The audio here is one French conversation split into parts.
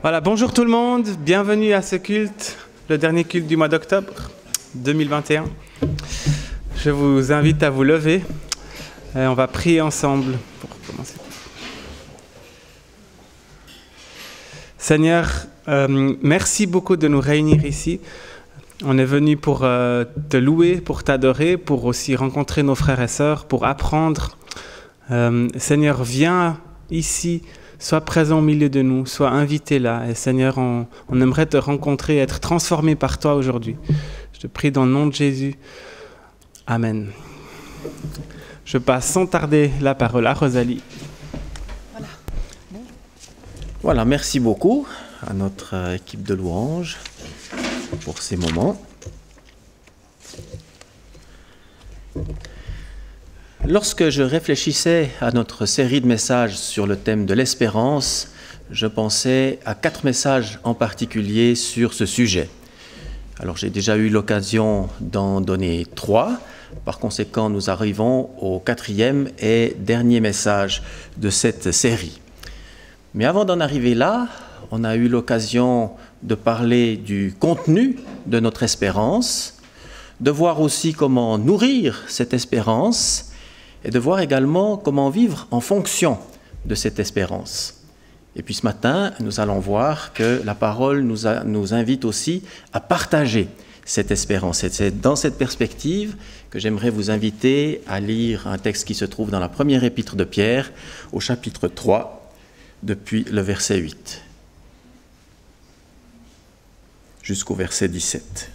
Voilà, bonjour tout le monde, bienvenue à ce culte, le dernier culte du mois d'octobre 2021. Je vous invite à vous lever et on va prier ensemble pour commencer. Seigneur, merci beaucoup de nous réunir ici. On est venu pour te louer, pour t'adorer, pour aussi rencontrer nos frères et sœurs, pour apprendre. Seigneur, viens ici. Sois présent au milieu de nous, sois invité là. Et Seigneur, on aimerait te rencontrer, être transformé par toi aujourd'hui. Je te prie dans le nom de Jésus. Amen. Je passe sans tarder la parole à Rosalie. Voilà, merci beaucoup à notre équipe de louanges pour ces moments. Lorsque je réfléchissais à notre série de messages sur le thème de l'espérance, je pensais à 4 messages en particulier sur ce sujet. Alors j'ai déjà eu l'occasion d'en donner 3, par conséquent nous arrivons au 4e et dernier message de cette série. Mais avant d'en arriver là, on a eu l'occasion de parler du contenu de notre espérance, de voir aussi comment nourrir cette espérance, et de voir également comment vivre en fonction de cette espérance. Et puis ce matin, nous allons voir que la parole nous invite aussi à partager cette espérance. Et c'est dans cette perspective que j'aimerais vous inviter à lire un texte qui se trouve dans la première épître de Pierre, au chapitre 3, depuis le verset 8, jusqu'au verset 17.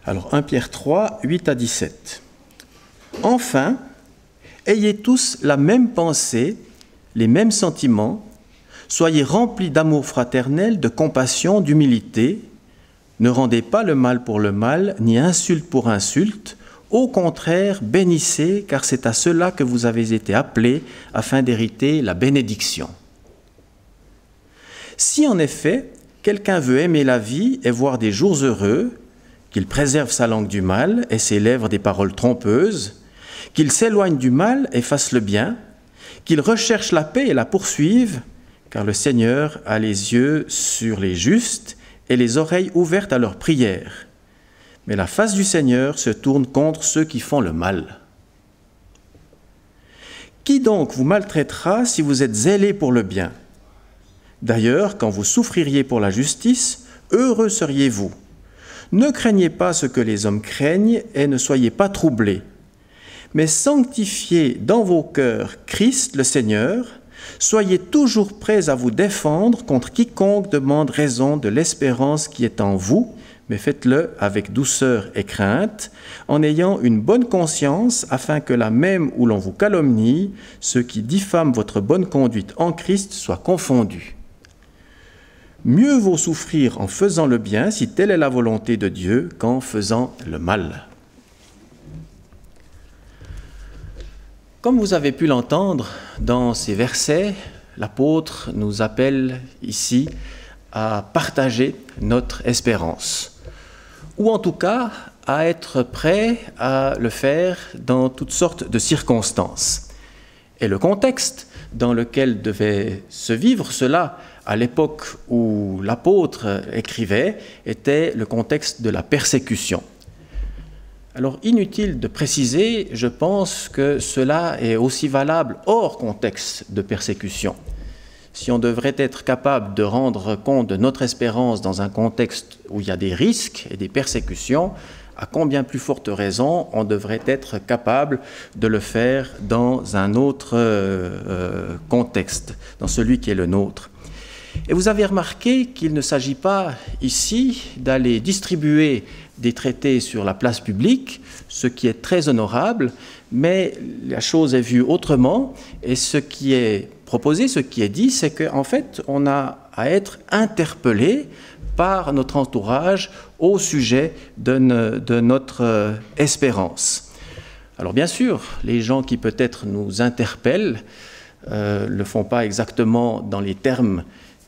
Alors 1 Pierre 3, 8 à 17. « Enfin, ayez tous la même pensée, les mêmes sentiments, soyez remplis d'amour fraternel, de compassion, d'humilité, ne rendez pas le mal pour le mal, ni insulte pour insulte, au contraire, bénissez, car c'est à cela que vous avez été appelés, afin d'hériter la bénédiction. Si en effet, quelqu'un veut aimer la vie et voir des jours heureux, qu'il préserve sa langue du mal et ses lèvres des paroles trompeuses, qu'il s'éloigne du mal et fasse le bien, qu'il recherche la paix et la poursuive, car le Seigneur a les yeux sur les justes et les oreilles ouvertes à leurs prières. Mais la face du Seigneur se tourne contre ceux qui font le mal. Qui donc vous maltraitera si vous êtes zélés pour le bien? D'ailleurs, quand vous souffririez pour la justice, heureux seriez-vous. Ne craignez pas ce que les hommes craignent et ne soyez pas troublés. Mais sanctifiez dans vos cœurs Christ le Seigneur, soyez toujours prêts à vous défendre contre quiconque demande raison de l'espérance qui est en vous, mais faites-le avec douceur et crainte, en ayant une bonne conscience, afin que là même où l'on vous calomnie, ceux qui diffament votre bonne conduite en Christ soient confondus. Mieux vaut souffrir en faisant le bien, si telle est la volonté de Dieu, qu'en faisant le mal. » Comme vous avez pu l'entendre dans ces versets, l'apôtre nous appelle ici à partager notre espérance, ou en tout cas à être prêt à le faire dans toutes sortes de circonstances. Et le contexte dans lequel devait se vivre cela à l'époque où l'apôtre écrivait était le contexte de la persécution. Alors, inutile de préciser, je pense que cela est aussi valable hors contexte de persécution. Si on devrait être capable de rendre compte de notre espérance dans un contexte où il y a des risques et des persécutions, à combien plus forte raison on devrait être capable de le faire dans un autre contexte, dans celui qui est le nôtre. Et vous avez remarqué qu'il ne s'agit pas ici d'aller distribuer des traités sur la place publique, ce qui est très honorable, mais la chose est vue autrement, et ce qui est proposé, ce qui est dit, c'est qu'en fait, on a à être interpellé par notre entourage au sujet de notre espérance. Alors bien sûr, les gens qui peut-être nous interpellent ne le font pas exactement dans les termes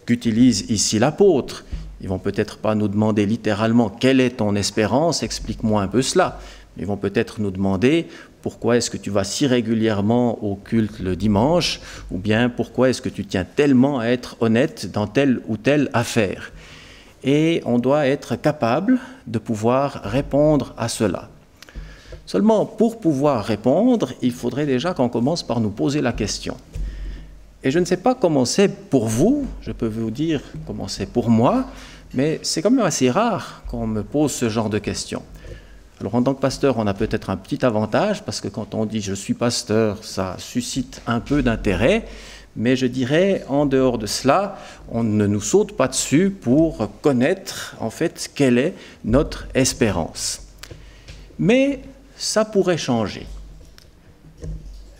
qu'utilise ici l'apôtre. Ils vont peut-être pas nous demander littéralement « Quelle est ton espérance ? Explique-moi un peu cela ». Ils vont peut-être nous demander pourquoi est-ce que tu vas si régulièrement au culte le dimanche, ou bien pourquoi est-ce que tu tiens tellement à être honnête dans telle ou telle affaire. Et on doit être capable de pouvoir répondre à cela. Seulement, pour pouvoir répondre, il faudrait déjà qu'on commence par nous poser la question. Et je ne sais pas comment c'est pour vous, je peux vous dire comment c'est pour moi, mais c'est quand même assez rare qu'on me pose ce genre de questions. Alors en tant que pasteur, on a peut-être un petit avantage, parce que quand on dit « je suis pasteur », ça suscite un peu d'intérêt, mais je dirais, en dehors de cela, on ne nous saute pas dessus pour connaître, en fait, quelle est notre espérance. Mais ça pourrait changer.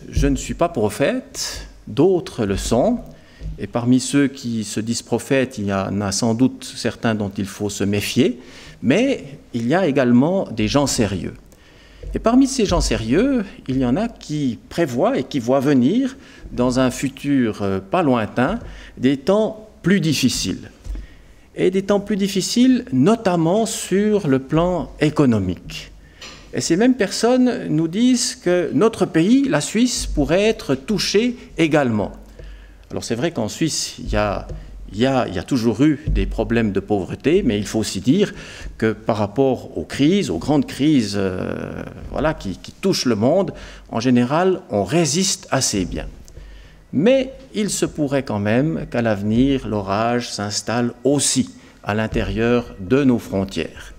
Je ne suis pas prophète, d'autres le sont, et parmi ceux qui se disent prophètes, il y en a sans doute certains dont il faut se méfier, mais il y a également des gens sérieux. Et parmi ces gens sérieux, il y en a qui prévoient et qui voient venir, dans un futur pas lointain, des temps plus difficiles. Et des temps plus difficiles, notamment sur le plan économique. Et ces mêmes personnes nous disent que notre pays, la Suisse, pourrait être touché également. Alors c'est vrai qu'en Suisse, il y a toujours eu des problèmes de pauvreté, mais il faut aussi dire que par rapport aux crises, aux grandes crises qui touchent le monde, en général, on résiste assez bien. Mais il se pourrait quand même qu'à l'avenir, l'orage s'installe aussi à l'intérieur de nos frontières.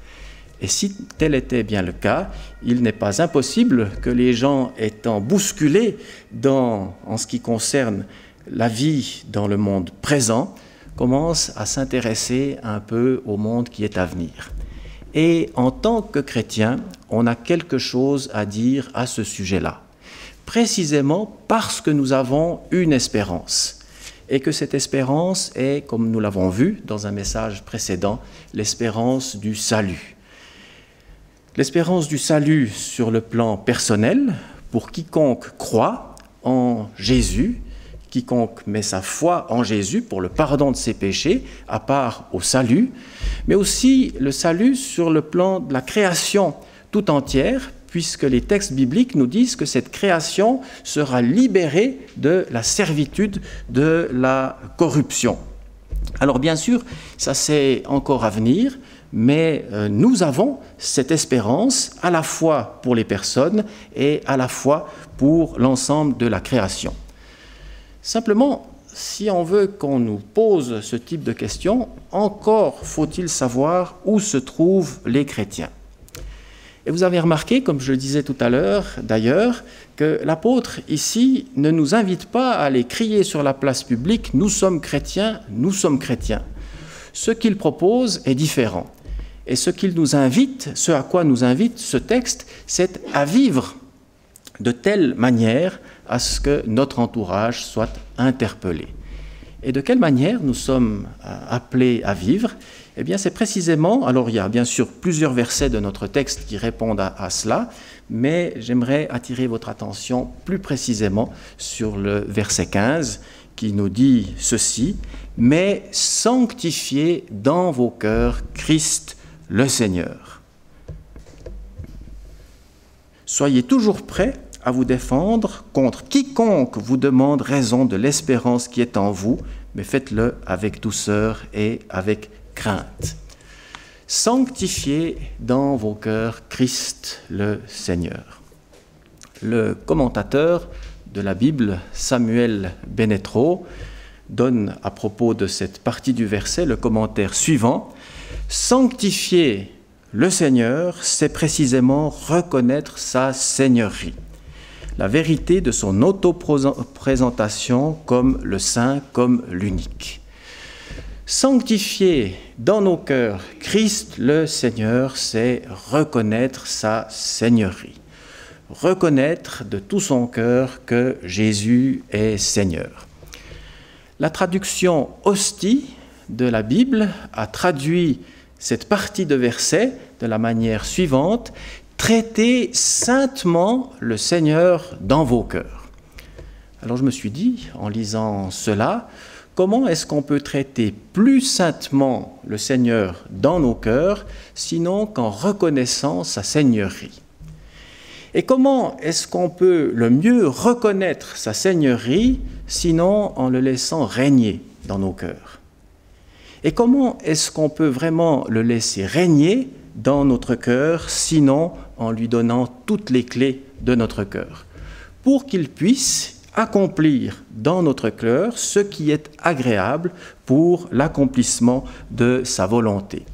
Et si tel était bien le cas, il n'est pas impossible que les gens étant bousculés en ce qui concerne la vie dans le monde présent, commencent à s'intéresser un peu au monde qui est à venir. Et en tant que chrétien, on a quelque chose à dire à ce sujet-là, précisément parce que nous avons une espérance, et que cette espérance est, comme nous l'avons vu dans un message précédent, l'espérance du salut. L'espérance du salut sur le plan personnel, pour quiconque croit en Jésus, quiconque met sa foi en Jésus pour le pardon de ses péchés, à part au salut, mais aussi le salut sur le plan de la création tout entière, puisque les textes bibliques nous disent que cette création sera libérée de la servitude, de la corruption. Alors bien sûr, ça c'est encore à venir, mais nous avons cette espérance à la fois pour les personnes et à la fois pour l'ensemble de la création. Simplement, si on veut qu'on nous pose ce type de questions, encore faut-il savoir où se trouvent les chrétiens. Et vous avez remarqué, comme je le disais tout à l'heure d'ailleurs, que l'apôtre ici ne nous invite pas à aller crier sur la place publique « Nous sommes chrétiens, nous sommes chrétiens ». Ce qu'il propose est différent. Et ce qu'il nous invite, ce à quoi nous invite ce texte, c'est à vivre de telle manière à ce que notre entourage soit interpellé. Et de quelle manière nous sommes appelés à vivre? Eh bien, c'est précisément, alors il y a bien sûr plusieurs versets de notre texte qui répondent à cela, mais j'aimerais attirer votre attention plus précisément sur le verset 15 qui nous dit ceci: « Mais sanctifiez dans vos cœurs Christ le Seigneur. Soyez toujours prêts à vous défendre contre quiconque vous demande raison de l'espérance qui est en vous, mais faites-le avec douceur et avec crainte. Sanctifiez dans vos cœurs Christ le Seigneur. » Le commentateur de la Bible, Samuel Benetro, donne à propos de cette partie du verset le commentaire suivant: « Sanctifier le Seigneur, c'est précisément reconnaître sa seigneurie, la vérité de son auto-présentation comme le Saint, comme l'unique. Sanctifier dans nos cœurs Christ le Seigneur, c'est reconnaître sa seigneurie, reconnaître de tout son cœur que Jésus est Seigneur. » La traduction hostie de la Bible a traduit cette partie de verset de la manière suivante: « Traitez saintement le Seigneur dans vos cœurs. » Alors je me suis dit, en lisant cela, comment est-ce qu'on peut traiter plus saintement le Seigneur dans nos cœurs, sinon qu'en reconnaissant sa seigneurie? Et comment est-ce qu'on peut le mieux reconnaître sa seigneurie, sinon en le laissant régner dans nos cœurs? Et comment est-ce qu'on peut vraiment le laisser régner dans notre cœur, sinon en lui donnant toutes les clés de notre cœur, pour qu'il puisse accomplir dans notre cœur ce qui est agréable pour l'accomplissement de sa volonté.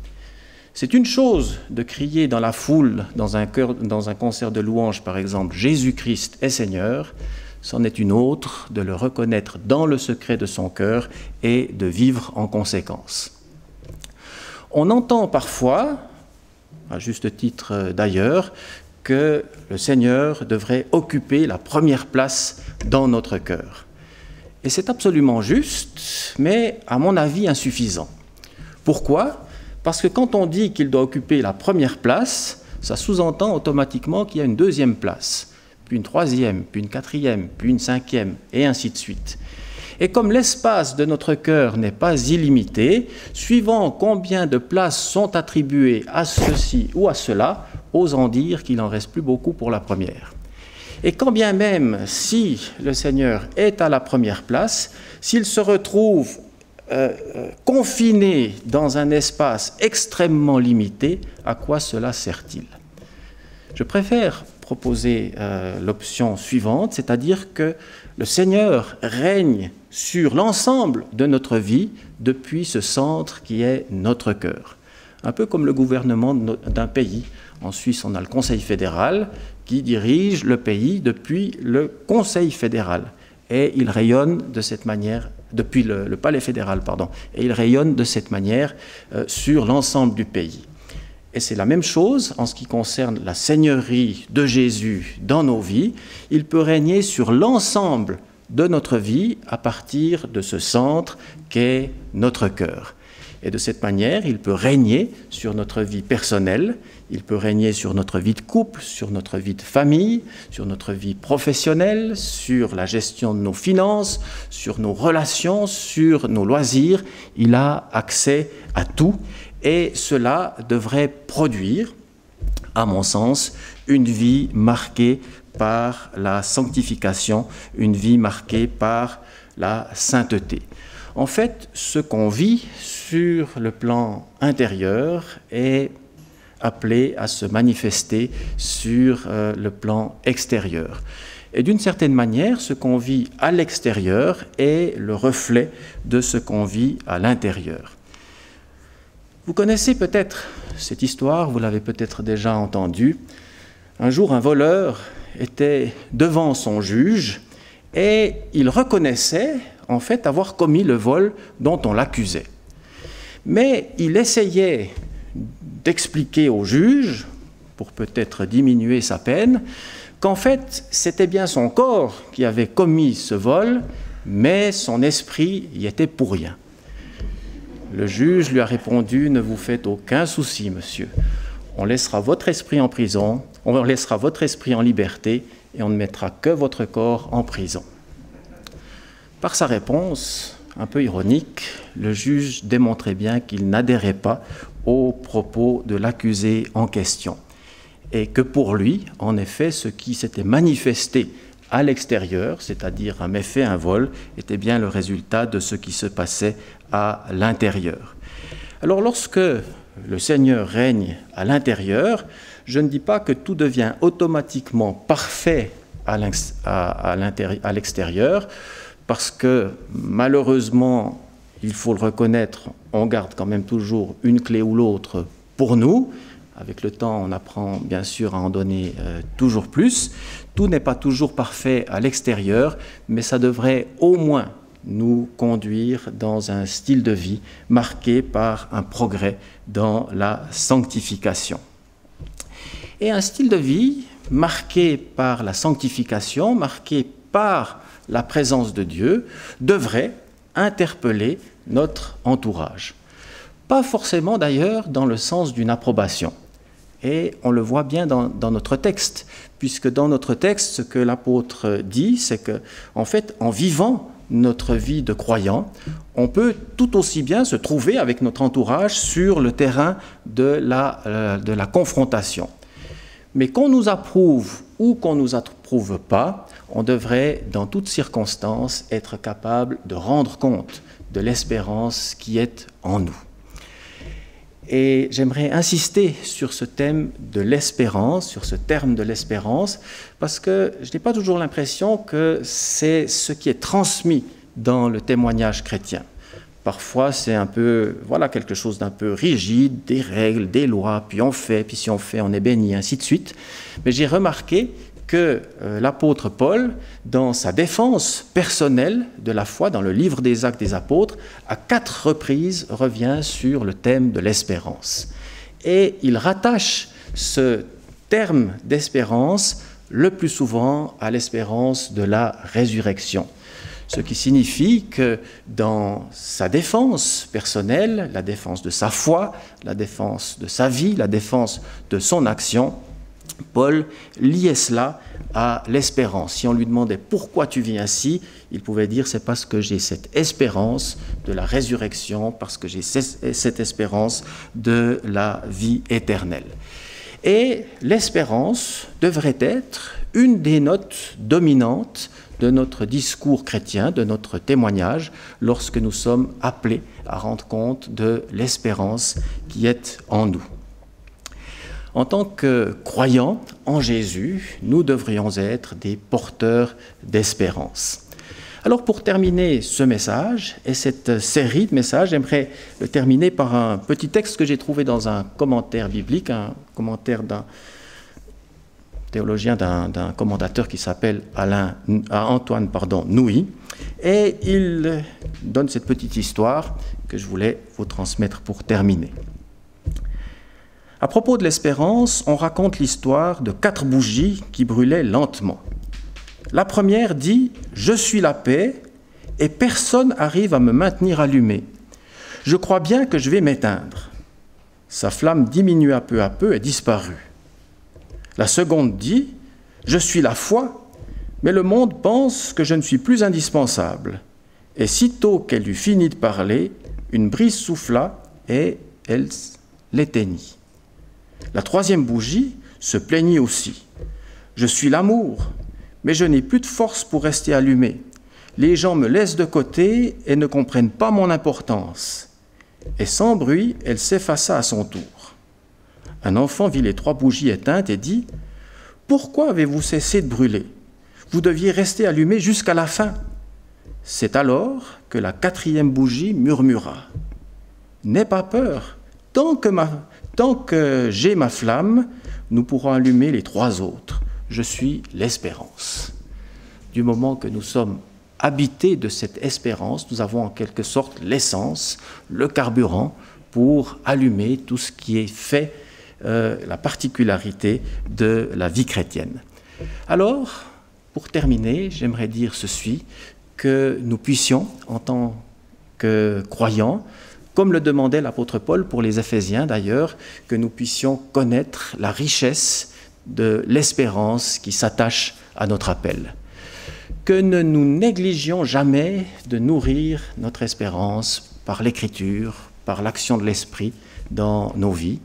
C'est une chose de crier dans la foule, dans un concert de louanges par exemple, « Jésus-Christ est Seigneur », c'en est une autre de le reconnaître dans le secret de son cœur et de vivre en conséquence. On entend parfois, à juste titre d'ailleurs, que le Seigneur devrait occuper la première place dans notre cœur. Et c'est absolument juste, mais à mon avis insuffisant. Pourquoi ? Parce que quand on dit qu'il doit occuper la première place, ça sous-entend automatiquement qu'il y a une deuxième place, puis une troisième, puis une quatrième, puis une cinquième, et ainsi de suite. Et comme l'espace de notre cœur n'est pas illimité, suivant combien de places sont attribuées à ceci ou à cela, osons dire qu'il n'en reste plus beaucoup pour la première. Et quand bien même, si le Seigneur est à la première place, s'il se retrouve confiné dans un espace extrêmement limité, à quoi cela sert-il? Je préfère proposer l'option suivante, c'est-à-dire que le Seigneur règne sur l'ensemble de notre vie depuis ce centre qui est notre cœur. Un peu comme le gouvernement d'un pays. En Suisse, on a le Conseil fédéral qui dirige le pays depuis le Conseil fédéral. Et il rayonne de cette manière, depuis le Palais fédéral, pardon, et il rayonne de cette manière sur l'ensemble du pays. Et c'est la même chose en ce qui concerne la seigneurie de Jésus dans nos vies. Il peut régner sur l'ensemble de notre vie à partir de ce centre qu'est notre cœur. Et de cette manière, il peut régner sur notre vie personnelle, il peut régner sur notre vie de couple, sur notre vie de famille, sur notre vie professionnelle, sur la gestion de nos finances, sur nos relations, sur nos loisirs. Il a accès à tout et cela devrait produire, à mon sens, une vie marquée par la sanctification, une vie marquée par la sainteté. En fait, ce qu'on vit sur le plan intérieur est appelé à se manifester sur le plan extérieur. Et d'une certaine manière, ce qu'on vit à l'extérieur est le reflet de ce qu'on vit à l'intérieur. Vous connaissez peut-être cette histoire, vous l'avez peut-être déjà entendue. Un jour, un voleur était devant son juge et il reconnaissait en fait avoir commis le vol dont on l'accusait. Mais il essayait d'expliquer au juge, pour peut-être diminuer sa peine, qu'en fait c'était bien son corps qui avait commis ce vol, mais son esprit y était pour rien. Le juge lui a répondu « Ne vous faites aucun souci, monsieur. On laissera votre esprit en prison, on laissera votre esprit en liberté et on ne mettra que votre corps en prison. » Par sa réponse, un peu ironique, le juge démontrait bien qu'il n'adhérait pas aux propos de l'accusé en question. Et que pour lui, en effet, ce qui s'était manifesté à l'extérieur, c'est-à-dire un méfait, un vol, était bien le résultat de ce qui se passait à l'intérieur. Alors lorsque le Seigneur règne à l'intérieur, je ne dis pas que tout devient automatiquement parfait à l'extérieur, parce que malheureusement, il faut le reconnaître, on garde quand même toujours une clé ou l'autre pour nous. Avec le temps, on apprend bien sûr à en donner toujours plus. Tout n'est pas toujours parfait à l'extérieur, mais ça devrait au moins nous conduire dans un style de vie marqué par un progrès dans la sanctification. Et un style de vie marqué par la sanctification, marqué par la présence de Dieu, devrait interpeller notre entourage. Pas forcément d'ailleurs dans le sens d'une approbation. Et on le voit bien dans notre texte, puisque dans notre texte, ce que l'apôtre dit, c'est que, en fait, en vivant notre vie de croyant, on peut tout aussi bien se trouver avec notre entourage sur le terrain de la confrontation. Mais qu'on nous approuve ou qu'on ne nous approuve pas, on devrait, dans toutes circonstances, être capable de rendre compte de l'espérance qui est en nous. Et j'aimerais insister sur ce thème de l'espérance, sur ce terme de l'espérance, parce que je n'ai pas toujours l'impression que c'est ce qui est transmis dans le témoignage chrétien. Parfois, c'est un peu, voilà, quelque chose d'un peu rigide, des règles, des lois, puis on fait, puis si on fait, on est béni, ainsi de suite. Mais j'ai remarqué que l'apôtre Paul, dans sa défense personnelle de la foi, dans le livre des Actes des Apôtres, à 4 reprises revient sur le thème de l'espérance. Et il rattache ce terme d'espérance le plus souvent à l'espérance de la résurrection. Ce qui signifie que dans sa défense personnelle, la défense de sa foi, la défense de sa vie, la défense de son action, Paul liait cela à l'espérance. Si on lui demandait « Pourquoi tu vis ainsi ?», il pouvait dire « C'est parce que j'ai cette espérance de la résurrection, parce que j'ai cette espérance de la vie éternelle. » Et l'espérance devrait être une des notes dominantes de notre discours chrétien, de notre témoignage, lorsque nous sommes appelés à rendre compte de l'espérance qui est en nous. En tant que croyants en Jésus, nous devrions être des porteurs d'espérance. Alors pour terminer ce message et cette série de messages, j'aimerais le terminer par un petit texte que j'ai trouvé dans un commentaire biblique, un commentaire d'un théologien, d'un commentateur qui s'appelle Antoine Nouy, et il donne cette petite histoire que je voulais vous transmettre pour terminer. À propos de l'espérance, on raconte l'histoire de 4 bougies qui brûlaient lentement. La première dit « Je suis la paix et personne n'arrive à me maintenir allumé. Je crois bien que je vais m'éteindre. » Sa flamme diminua peu à peu et disparut. La seconde dit « Je suis la foi, mais le monde pense que je ne suis plus indispensable. » Et sitôt qu'elle eut fini de parler, une brise souffla et elle l'éteignit. La troisième bougie se plaignit aussi. « Je suis l'amour, mais je n'ai plus de force pour rester allumé. Les gens me laissent de côté et ne comprennent pas mon importance. » Et sans bruit, elle s'effaça à son tour. Un enfant vit les 3 bougies éteintes et dit « Pourquoi avez-vous cessé de brûler? Vous deviez rester allumé jusqu'à la fin. » C'est alors que la 4e bougie murmura « N'aie pas peur, tant que j'ai ma flamme, nous pourrons allumer les 3 autres. Je suis l'espérance. » Du moment que nous sommes habités de cette espérance, nous avons en quelque sorte l'essence, le carburant pour allumer tout ce qui est fait, la particularité de la vie chrétienne. Alors, pour terminer, j'aimerais dire ceci, que nous puissions, en tant que croyants, comme le demandait l'apôtre Paul pour les Éphésiens d'ailleurs, que nous puissions connaître la richesse de l'espérance qui s'attache à notre appel. Que ne nous négligions jamais de nourrir notre espérance par l'écriture, par l'action de l'esprit dans nos vies,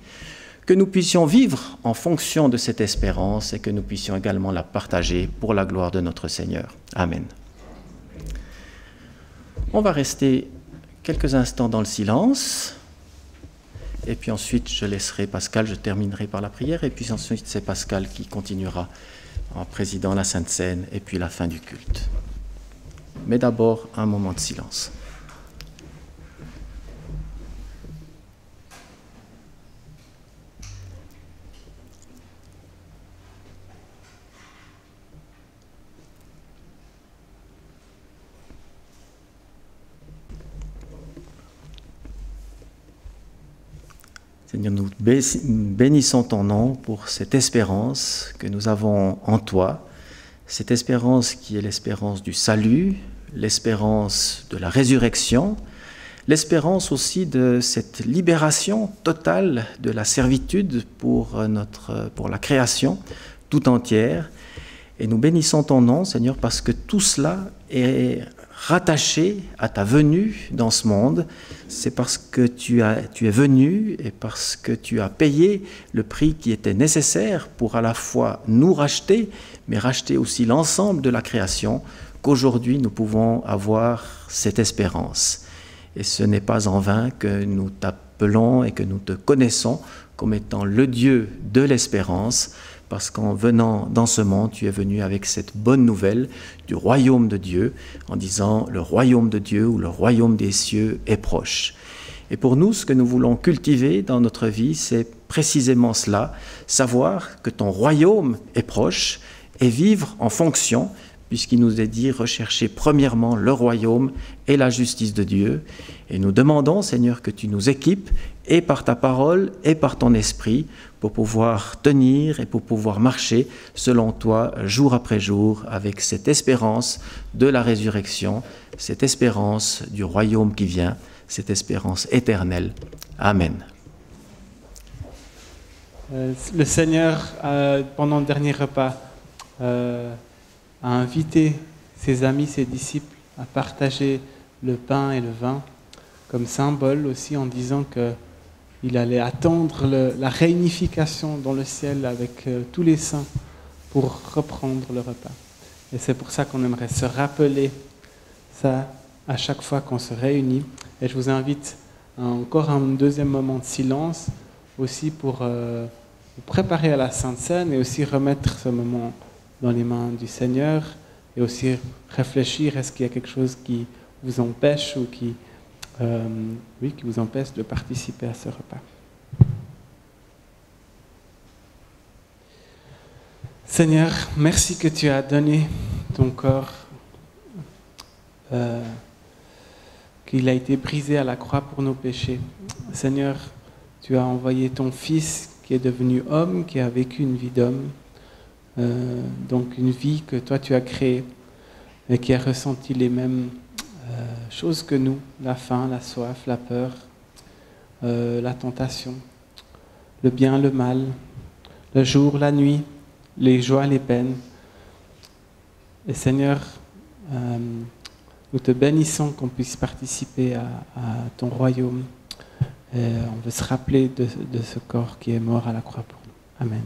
que nous puissions vivre en fonction de cette espérance et que nous puissions également la partager pour la gloire de notre Seigneur. Amen. On va rester quelques instants dans le silence, et puis ensuite je laisserai Pascal, je terminerai par la prière, et puis ensuite c'est Pascal qui continuera en présidant la Sainte Seine, et puis la fin du culte. Mais d'abord, un moment de silence. Seigneur, nous bénissons ton nom pour cette espérance que nous avons en toi, cette espérance qui est l'espérance du salut, l'espérance de la résurrection, l'espérance aussi de cette libération totale de la servitude pour la création tout entière, Et nous bénissons ton nom, Seigneur, parce que tout cela est rattaché à ta venue dans ce monde. C'est parce que tu es venu et parce que tu as payé le prix qui était nécessaire pour à la fois nous racheter, mais racheter aussi l'ensemble de la création, qu'aujourd'hui nous pouvons avoir cette espérance. Et ce n'est pas en vain que nous t'appelons et que nous te connaissons comme étant le Dieu de l'espérance, parce qu'en venant dans ce monde, tu es venu avec cette bonne nouvelle du royaume de Dieu, en disant le royaume de Dieu ou le royaume des cieux est proche. Et pour nous, ce que nous voulons cultiver dans notre vie, c'est précisément cela, savoir que ton royaume est proche et vivre en fonction, puisqu'il nous est dit rechercher premièrement le royaume et la justice de Dieu. Et nous demandons, Seigneur, que tu nous équipes et par ta parole et par ton esprit pour pouvoir tenir et pour pouvoir marcher selon toi jour après jour avec cette espérance de la résurrection, cette espérance du royaume qui vient, cette espérance éternelle. Amen. Le Seigneur, pendant le dernier repas, a invité ses amis, ses disciples à partager le pain et le vin comme symbole aussi, en disant qu'il allait attendre la réunification dans le ciel avec tous les saints pour reprendre le repas. Et c'est pour ça qu'on aimerait se rappeler ça à chaque fois qu'on se réunit. Et je vous invite à encore un deuxième moment de silence aussi pour vous préparer à la Sainte Seine et aussi remettre ce moment dans les mains du Seigneur et aussi réfléchir, est-ce qu'il y a quelque chose qui vous empêche ou qui vous empêche de participer à ce repas. Seigneur, merci que tu as donné ton corps, qu'il a été brisé à la croix pour nos péchés. Seigneur, tu as envoyé ton Fils qui est devenu homme, qui a vécu une vie d'homme, donc une vie que toi tu as créée et qui a ressenti les mêmes choses que nous, la faim, la soif, la peur, la tentation, le bien, le mal, le jour, la nuit, les joies, les peines. Et Seigneur, nous te bénissons qu'on puisse participer à ton royaume. Et on veut se rappeler de ce corps qui est mort à la croix pour nous. Amen.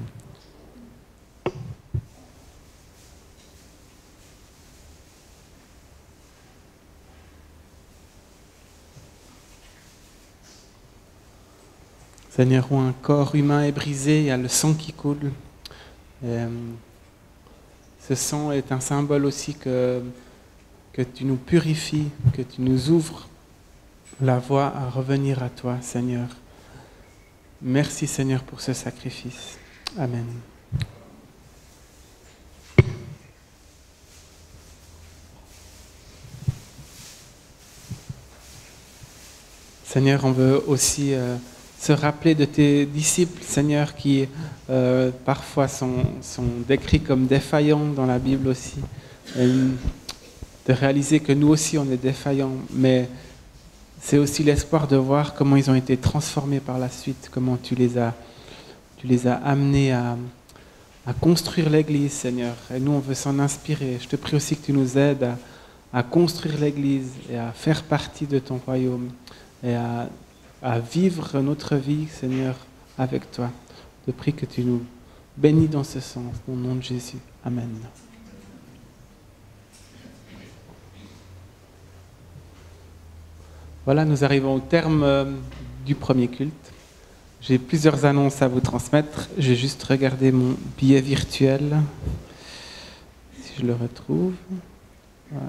Seigneur, où un corps humain est brisé, il y a le sang qui coule. Et, ce sang est un symbole aussi que tu nous purifies, que tu nous ouvres la voie à revenir à toi, Seigneur. Merci, Seigneur, pour ce sacrifice. Amen. Seigneur, on veut aussi se rappeler de tes disciples, Seigneur, qui parfois sont décrits comme défaillants dans la Bible aussi. Et de réaliser que nous aussi, on est défaillants, mais c'est aussi l'espoir de voir comment ils ont été transformés par la suite, comment tu les as amenés à construire l'Église, Seigneur. Et nous, on veut s'en inspirer. Je te prie aussi que tu nous aides à construire l'Église et à faire partie de ton royaume et à vivre notre vie, Seigneur, avec toi. Je te prie que tu nous bénis dans ce sens, au nom de Jésus. Amen. Voilà, nous arrivons au terme du premier culte. J'ai plusieurs annonces à vous transmettre. Je vais juste regarder mon billet virtuel, si je le retrouve. Voilà.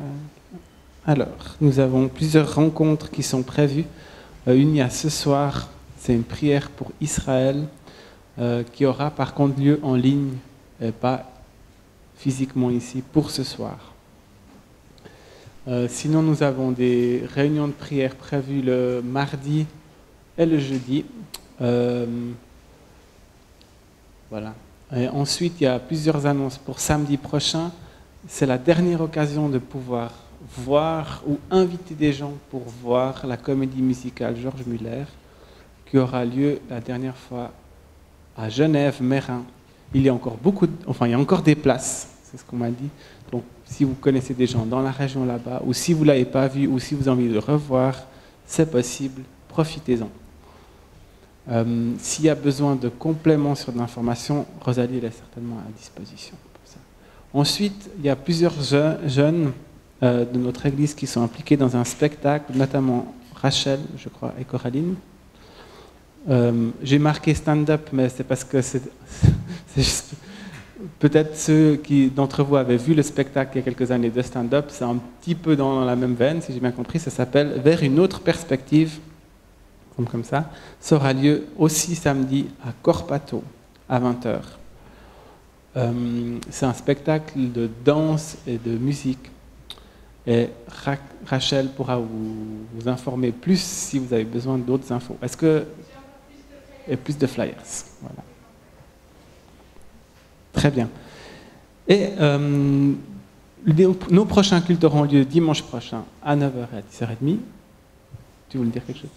Alors, nous avons plusieurs rencontres qui sont prévues. Une, il y a ce soir, c'est une prière pour Israël, qui aura par contre lieu en ligne, et pas physiquement ici, pour ce soir. Sinon, nous avons des réunions de prière prévues le mardi et le jeudi. Voilà. Et ensuite, il y a plusieurs annonces pour samedi prochain. C'est la dernière occasion de pouvoir voir ou inviter des gens pour voir la comédie musicale Georges Muller, qui aura lieu la dernière fois à Genève, Mérin. Il y a encore il y a encore des places. c'est ce qu'on m'a dit. Donc, si vous connaissez des gens dans la région là-bas, ou si vous ne l'avez pas vu, ou si vous avez envie de le revoir, c'est possible, profitez-en. S'il y a besoin de compléments sur de l'information, Rosalie elle est certainement à disposition pour ça. Ensuite, il y a plusieurs jeunes de notre église qui sont impliqués dans un spectacle, notamment Rachel, je crois, et Coraline. J'ai marqué stand-up, mais c'est parce que c'est juste... Peut-être ceux d'entre vous avaient vu le spectacle il y a quelques années de stand-up, c'est un petit peu dans la même veine, si j'ai bien compris, ça s'appelle « Vers une autre perspective », comme ça, ça aura lieu aussi samedi à Corpato, à 20h. C'est un spectacle de danse et de musique. Et Rachel pourra vous informer plus si vous avez besoin d'autres infos. Est-ce que... Et plus de flyers. Voilà. Très bien. Et nos prochains cultes auront lieu dimanche prochain à 9h et à 10h30. Tu voulais dire quelque chose ?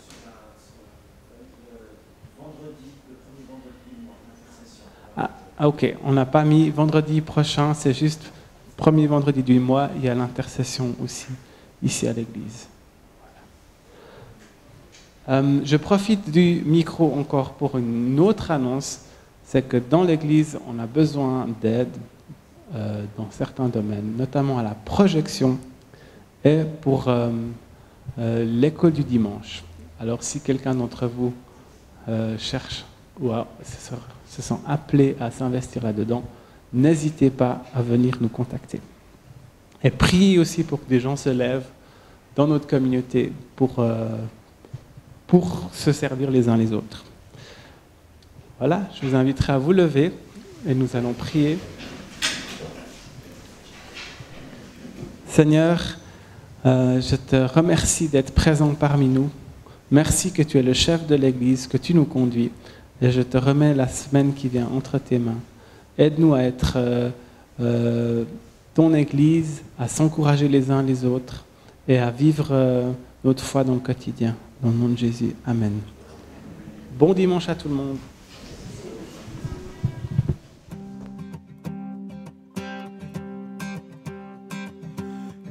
Ah, ok, on n'a pas mis vendredi prochain, c'est juste premier vendredi du mois, il y a l'intercession aussi, ici à l'église. Voilà. Je profite du micro encore pour une autre annonce, c'est que dans l'église, on a besoin d'aide dans certains domaines, notamment à la projection et pour l'école du dimanche. Alors si quelqu'un d'entre vous cherche ou se sent appelé à s'investir là-dedans, n'hésitez pas à venir nous contacter. Et priez aussi pour que des gens se lèvent dans notre communauté pour se servir les uns les autres. Voilà, je vous inviterai à vous lever et nous allons prier. Seigneur, je te remercie d'être présent parmi nous. Merci que tu es le chef de l'Église, que tu nous conduis. Et je te remets la semaine qui vient entre tes mains. Aide-nous à être ton Église, à s'encourager les uns les autres et à vivre notre foi dans le quotidien. Dans le nom de Jésus. Amen. Bon dimanche à tout le monde.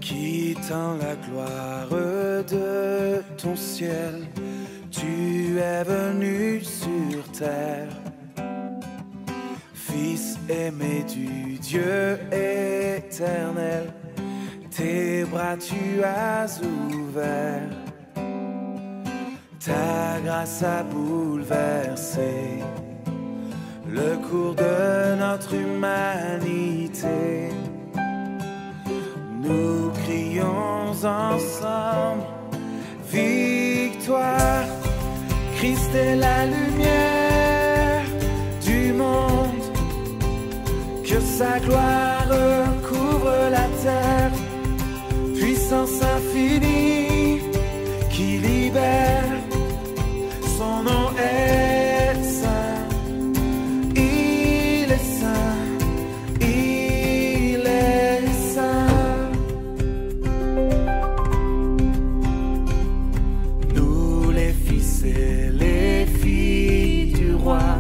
Quittant la gloire de ton ciel, tu es venu sur terre. Fils aimé du Dieu éternel, tes bras tu as ouverts. Ta grâce a bouleversé le cours de notre humanité. Nous crions ensemble victoire. Christ est la lumière du monde, que sa gloire couvre la terre. Puissance infinie qui libère, son nom est saint, il est saint, il est saint. Nous les fils et les filles du roi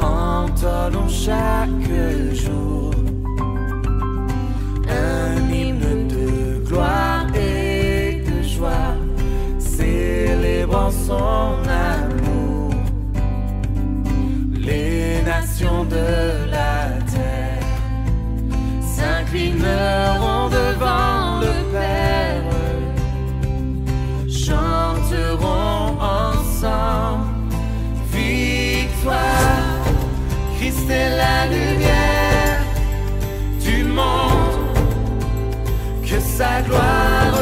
entonnons chaque jour un hymne de gloire et de joie, célébrant son amour. Les nations de la terre s'inclineront devant le Père, chanteront ensemble victoire. Christ est la lumière du monde, que sa gloire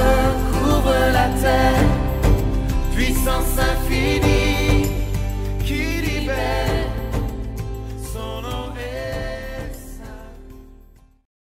couvre la terre. Puissance infinie